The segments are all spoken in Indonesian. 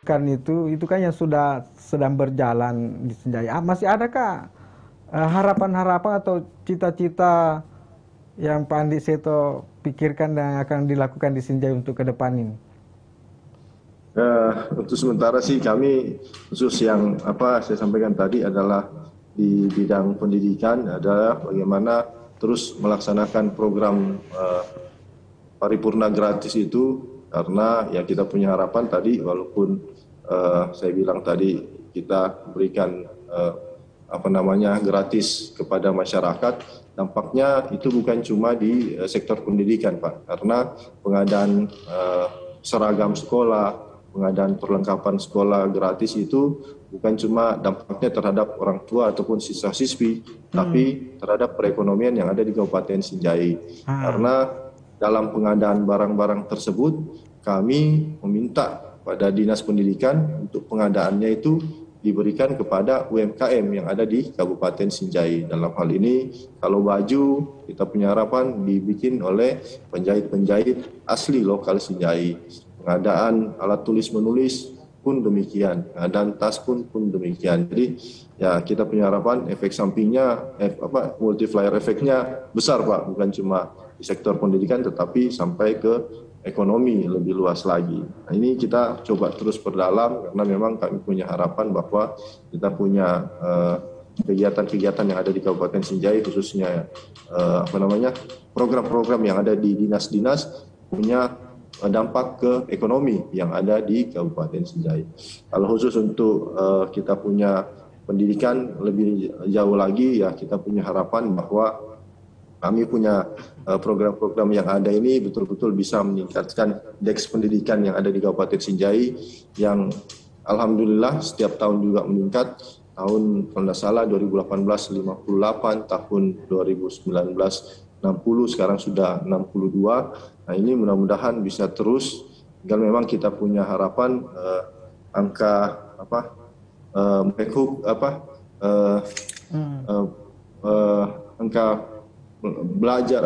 Kan itu kan yang sudah sedang berjalan di Senjaya. Masih adakah harapan-harapan atau cita-cita yang Pak Andi Seto pikirkan dan akan dilakukan di Senjaya untuk ke depan ini? Untuk sementara sih kami khusus yang saya sampaikan tadi adalah di bidang pendidikan adalah bagaimana terus melaksanakan program paripurna gratis itu, karena ya kita punya harapan tadi walaupun saya bilang tadi kita berikan gratis kepada masyarakat, dampaknya itu bukan cuma di sektor pendidikan, Pak, karena pengadaan seragam sekolah, pengadaan perlengkapan sekolah gratis itu bukan cuma dampaknya terhadap orang tua ataupun siswa-siswi, tapi terhadap perekonomian yang ada di Kabupaten Sinjai. Karena dalam pengadaan barang-barang tersebut, kami meminta pada Dinas Pendidikan untuk pengadaannya itu diberikan kepada UMKM yang ada di Kabupaten Sinjai. Dalam hal ini, kalau baju, kita punya harapan dibikin oleh penjahit-penjahit asli lokal Sinjai. Pengadaan alat tulis menulis pun demikian, pengadaan tas pun demikian. Jadi ya kita punya harapan efek sampingnya, multiplier efeknya besar, Pak, bukan cuma di sektor pendidikan tetapi sampai ke ekonomi lebih luas lagi. Nah, ini kita coba terus perdalam karena memang kami punya harapan bahwa kita punya kegiatan-kegiatan yang ada di Kabupaten Sinjai, khususnya program-program yang ada di dinas-dinas punya dampak ke ekonomi yang ada di Kabupaten Sinjai. Kalau khusus untuk kita punya pendidikan lebih jauh lagi, ya kita punya harapan bahwa kami punya program-program yang ada ini betul-betul bisa meningkatkan indeks pendidikan yang ada di Kabupaten Sinjai, yang alhamdulillah setiap tahun juga meningkat. Tahun kalau tidak salah 2018 58, tahun 2019 60, sekarang sudah 62. Nah, ini mudah-mudahan bisa terus. Tinggal memang kita punya harapan angka angka belajar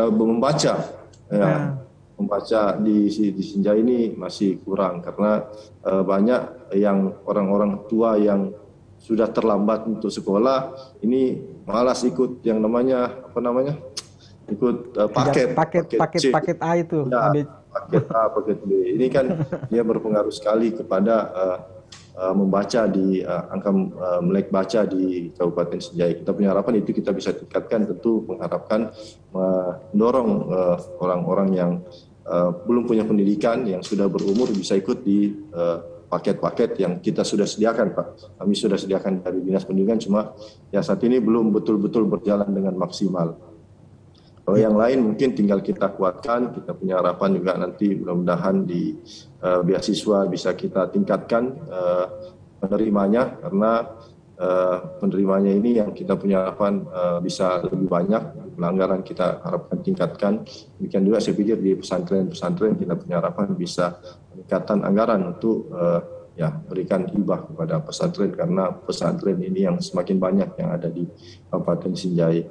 membaca di Sinjai ini masih kurang, karena banyak yang orang-orang tua yang sudah terlambat untuk sekolah ini malas ikut yang namanya ikut paket A itu. Ya, paket A, paket B. Ini kan dia berpengaruh sekali kepada membaca di angka melek baca di Kabupaten Sinjai. Kita punya harapan itu kita bisa tingkatkan, tentu mengharapkan mendorong orang-orang yang belum punya pendidikan, yang sudah berumur bisa ikut di paket-paket yang kita sudah sediakan, Pak. Kami sudah sediakan dari Dinas Pendidikan, cuma ya saat ini belum betul-betul berjalan dengan maksimal. Kalau yang lain mungkin tinggal kita kuatkan. Kita punya harapan juga nanti mudah-mudahan di beasiswa bisa kita tingkatkan penerimanya, karena penerimanya ini yang kita punya harapan bisa lebih banyak. Pelanggaran kita harapkan tingkatkan. Demikian juga saya pikir di pesantren-pesantren kita punya harapan bisa peningkatan anggaran untuk berikan hibah kepada pesantren, karena pesantren ini yang semakin banyak yang ada di Kabupaten Sinjai.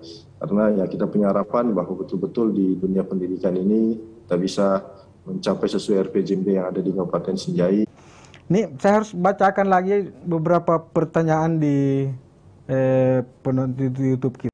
Karena ya kita punya harapan bahwa betul-betul di dunia pendidikan ini kita bisa mencapai sesuai RPJMD yang ada di Kabupaten Sinjai. Ini saya harus bacakan lagi beberapa pertanyaan di penonton YouTube kita.